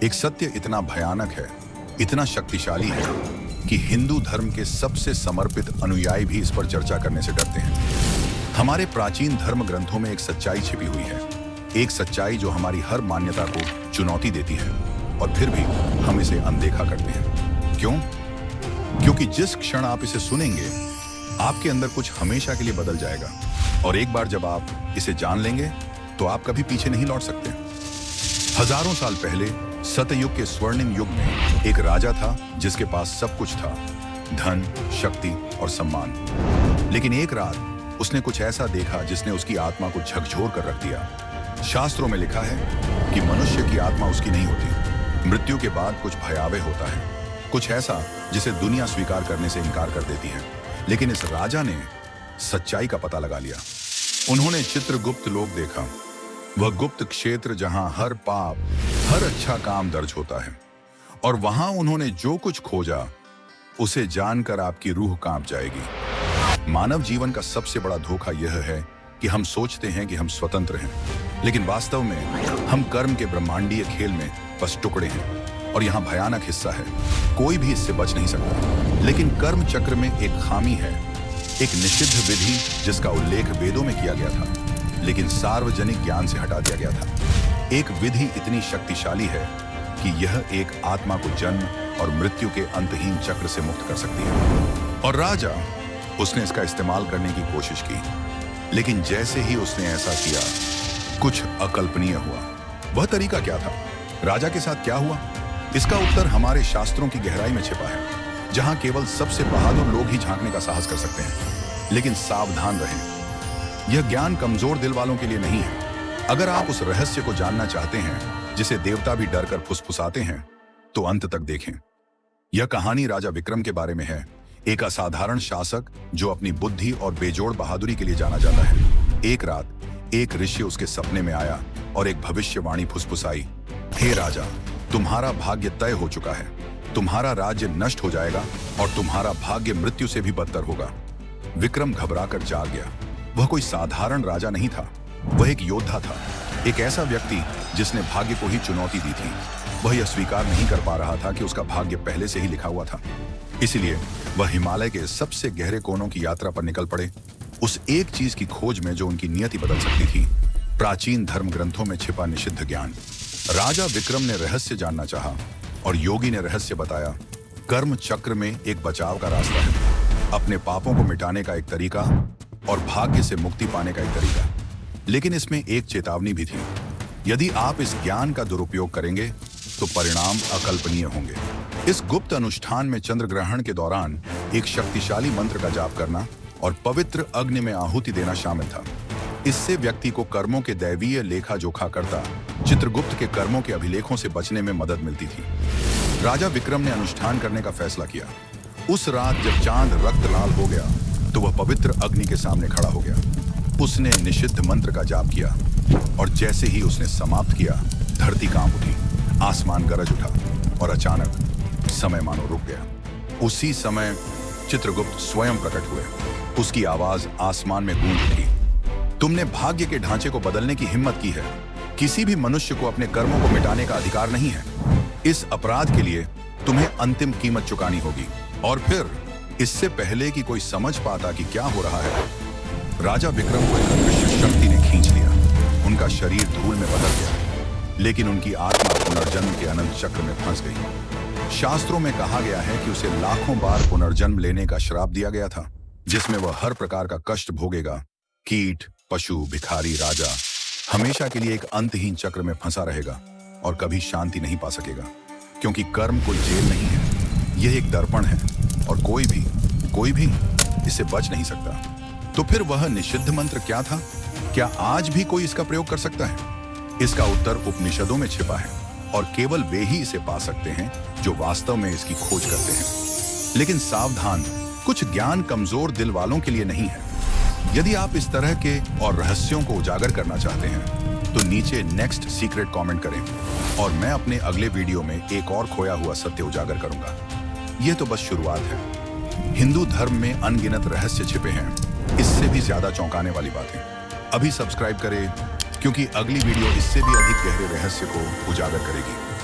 एक सत्य इतना भयानक है, इतना शक्तिशाली है कि हिंदू धर्म के सबसे समर्पित अनुयायी भी इस पर चर्चा करने से डरते हैं। हमारे प्राचीन धर्म ग्रंथों में एक सच्चाई छिपी हुई है, एक सच्चाई जो हमारी हर मान्यता को चुनौती देती है और फिर भी हम इसे अनदेखा करते हैं। क्यों? क्योंकि जिस क्षण आप इसे सुनेंगे, आपके अंदर कुछ हमेशा के लिए बदल जाएगा और एक बार जब आप इसे जान लेंगे तो आप कभी पीछे नहीं लौट सकते। हजारों साल पहले सतयुग के स्वर्णिम युग में एक राजा था जिसके पास सब कुछ था, धन, शक्ति और सम्मान। लेकिन एक रात उसने कुछ ऐसा देखा जिसने उसकी आत्मा को झकझोर कर रख दिया। शास्त्रों में लिखा है कि मनुष्य की आत्मा उसकी नहीं होती, मृत्यु के बाद कुछ भयावह होता है, कुछ ऐसा जिसे दुनिया स्वीकार करने से इनकार कर देती है। लेकिन इस राजा ने सच्चाई का पता लगा लिया। उन्होंने चित्रगुप्त लोक देखा, वह गुप्त क्षेत्र जहां हर पाप, हर अच्छा काम दर्ज होता है। और वहां उन्होंने जो कुछ खोजा उसे जानकर आपकी रूह कांप जाएगी। मानव जीवन का सबसे बड़ा धोखा यह है कि हम सोचते हैं कि हम स्वतंत्र हैं, लेकिन वास्तव में हम कर्म के ब्रह्मांडीय खेल में बस टुकड़े हैं। और यहाँ भयानक हिस्सा है, कोई भी इससे बच नहीं सकता। लेकिन कर्म चक्र में एक खामी है, एक निषिद्ध विधि जिसका उल्लेख वेदों में किया गया था लेकिन सार्वजनिक ज्ञान से हटा दिया गया था। एक विधि इतनी शक्तिशाली है कि यह एक आत्मा को जन्म और मृत्यु के अंतहीन चक्र से मुक्त कर सकती है। और राजा, उसने इसका इस्तेमाल करने की कोशिश की, लेकिन जैसे ही उसने ऐसा किया, कुछ अकल्पनीय हुआ। वह तरीका क्या था? राजा के साथ क्या हुआ? इसका उत्तर हमारे शास्त्रों की गहराई में छिपा है, जहां केवल सबसे बहादुर लोग ही झांकने का साहस कर सकते हैं। लेकिन सावधान रहें, यह ज्ञान कमजोर दिल वालों के लिए नहीं है। अगर आप उस रहस्य को जानना चाहते हैं जिसे देवता भी डर कर फुसफुसाते हैं, तो अंत तक देखें। यह कहानी राजा विक्रम के बारे में है, एक असाधारण शासक जो अपनी बुद्धि और बेजोड़ बहादुरी के लिए जाना जाता है। एक रात एक ऋषि उसके सपने में आया और एक भविष्यवाणी फुसफुसाई, हे राजा, तुम्हारा भाग्य तय हो चुका है, तुम्हारा राज्य नष्ट हो जाएगा और तुम्हारा भाग्य मृत्यु से भी बदतर होगा। विक्रम घबराकर जाग गया। वह कोई साधारण राजा नहीं था, वह एक योद्धा था, एक ऐसा व्यक्ति जिसने भाग्य को ही चुनौती दी थी। वह यह स्वीकार नहीं कर पा रहा था कि उसका भाग्य पहले से ही लिखा हुआ था। इसलिए वह हिमालय के सबसे गहरे कोनों की यात्रा पर निकल पड़े, उस एक चीज की खोज में जो उनकी नियति बदल सकती थी, प्राचीन धर्म ग्रंथों में छिपा निषिद्ध ज्ञान। राजा विक्रम ने रहस्य जानना चाहा और योगी ने रहस्य बताया। कर्म चक्र में एक बचाव का रास्ता है, अपने पापों को मिटाने का एक तरीका और भाग्य से मुक्ति पाने का एक तरीका। लेकिन इसमें एक चेतावनी भी थी, यदि आप इस ज्ञान का दुरुपयोग करेंगे तो परिणाम अकल्पनीय होंगे। इस गुप्त अनुष्ठान में चंद्र ग्रहण के दौरान एक शक्तिशाली मंत्र का जाप करना और पवित्र अग्नि में आहुति देना शामिल था। इससे व्यक्ति को कर्मों के दैवीय लेखा जोखा करता चित्रगुप्त के कर्मों के अभिलेखों से बचने में मदद मिलती थी। राजा विक्रम ने अनुष्ठान करने का फैसला किया। उस रात जब चांद रक्त लाल हो गया तो वह पवित्र अग्नि के सामने खड़ा हो गया। उसने निषिद्ध मंत्र का जाप किया और जैसे ही उसने समाप्त किया, धरती कांप उठी, आसमान गरज उठा और अचानक समय मानो रुक गया। उसी समय चित्रगुप्त स्वयं प्रकट हुए। उसकी आवाज आसमान में गूंज उठी, तुमने भाग्य के ढांचे को बदलने की हिम्मत की है। किसी भी मनुष्य को अपने कर्मों को मिटाने का अधिकार नहीं है। इस अपराध के लिए तुम्हें अंतिम कीमत चुकानी होगी। और फिर इससे पहले कि कोई समझ पाता कि क्या हो रहा है, राजा विक्रम को एक अदृश्य शक्ति ने खींच लिया। उनका शरीर धूल में बदल गया, लेकिन उनकी आत्मा पुनर्जन्म के अनंत चक्र में फंस गई। शास्त्रों में कहा गया है कि उसे लाखों बार पुनर्जन्म लेने का श्राप दिया गया था, जिसमें वह हर प्रकार का कष्ट भोगेगा। कीट, पशु, भिखारी, राजा, हमेशा के लिए एक अंतहीन चक्र में फंसा रहेगा और कभी शांति नहीं पा सकेगा। क्योंकि कर्म कोई जेल नहीं है, यह एक दर्पण है और कोई भी इससे बच नहीं सकता। तो फिर वह निषिद्ध मंत्र क्या था? क्या आज भी कोई इसका प्रयोग कर सकता है? इसका उत्तर उपनिषदों में छिपा है और केवल वे ही इसे पा सकते हैं जो वास्तव में इसकी खोज करते हैं। लेकिन सावधान, कुछ ज्ञान कमजोर दिल वालों के लिए नहीं है। यदि आप इस तरह के और रहस्यों को उजागर करना चाहते हैं तो नीचे नेक्स्ट सीक्रेट कमेंट करें और मैं अपने अगले वीडियो में एक और खोया हुआ सत्य उजागर करूंगा। यह तो बस शुरुआत है। हिंदू धर्म में अनगिनत रहस्य छिपे हैं, इससे भी ज्यादा चौंकाने वाली बातें। अभी सब्सक्राइब करें क्योंकि अगली वीडियो इससे भी अधिक गहरे रहस्य को उजागर करेगी।